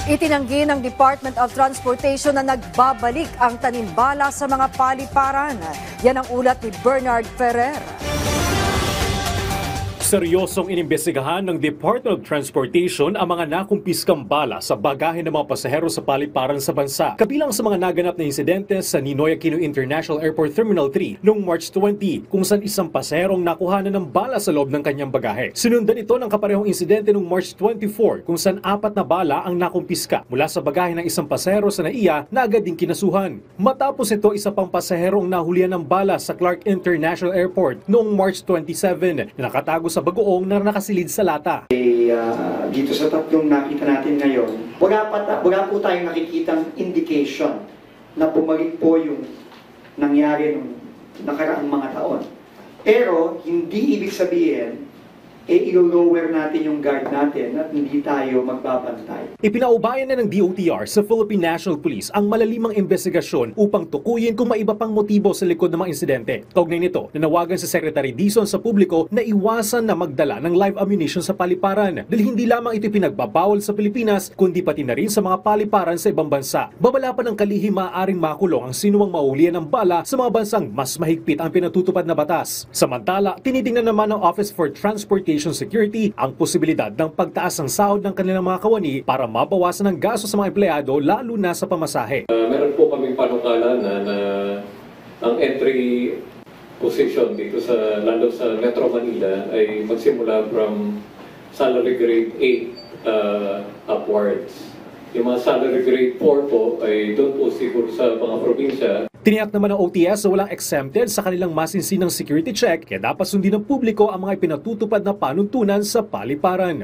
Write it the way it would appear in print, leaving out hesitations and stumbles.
Itinanggi ng Department of Transportation na nagbabalik ang tanimbala sa mga paliparan. Yan ang ulat ni Bernard Ferrer. Seryosong inimbestigahan ng Department of Transportation ang mga nakumpiskang bala sa bagahe ng mga pasahero sa paliparan sa bansa. Kabilang sa mga naganap na insidente sa Ninoy Aquino International Airport Terminal 3 noong March 20 kung saan isang pasaherong nakuhanan ng bala sa loob ng kanyang bagahe. Sinundan ito ng kaparehong insidente noong March 24 kung saan 4 na bala ang nakumpiska mula sa bagahe ng isang pasahero sa NAIA na agad ding kinasuhan. Matapos ito, isa pang pasaherong nahulihan ng bala sa Clark International Airport noong March 27 na nakatago sa bagoong na nakasilid sa lata. Dito sa tatlong nakita natin ngayon, wala po tayong nakikitang indication na bumalik po yung nangyari nung nakaraang mga taon. Pero hindi ibig sabihin, i-lower natin yung guard natin at hindi tayo magbabantay. Ipinaubayan na ng DOTR sa Philippine National Police ang malalimang investigasyon upang tukuyin kung may iba pang motibo sa likod ng mga insidente. Kaugnay nito, nanawagan si Secretary Dizon sa publiko na iwasan na magdala ng live ammunition sa paliparan dahil hindi lamang ito pinagbabawal sa Pilipinas kundi pati na rin sa mga paliparan sa ibang bansa. Babala pa ng kalihim maaaring makulong ang sinuwang maulian ng bala sa mga bansang mas mahigpit ang pinatutupad na batas. Samantala, tinitingnan naman ng Office for Transportation Security ang posibilidad ng pagtaas ng sahod ng kanilang mga kawani para mabawasan ang gasto sa mga empleyado lalo na sa pamasahe. Meron po kaming panukala na ang entry position dito sa lalo sa Metro Manila ay magsimula from salary grade 8 upwards. Yung mga salary grade 4 po ay doon po siguro sa mga probinsya. Tiniyak naman ng OTS na walang exempted sa kanilang masinsinang security check kaya dapat sundin ng publiko ang mga ipinatutupad na panuntunan sa paliparan.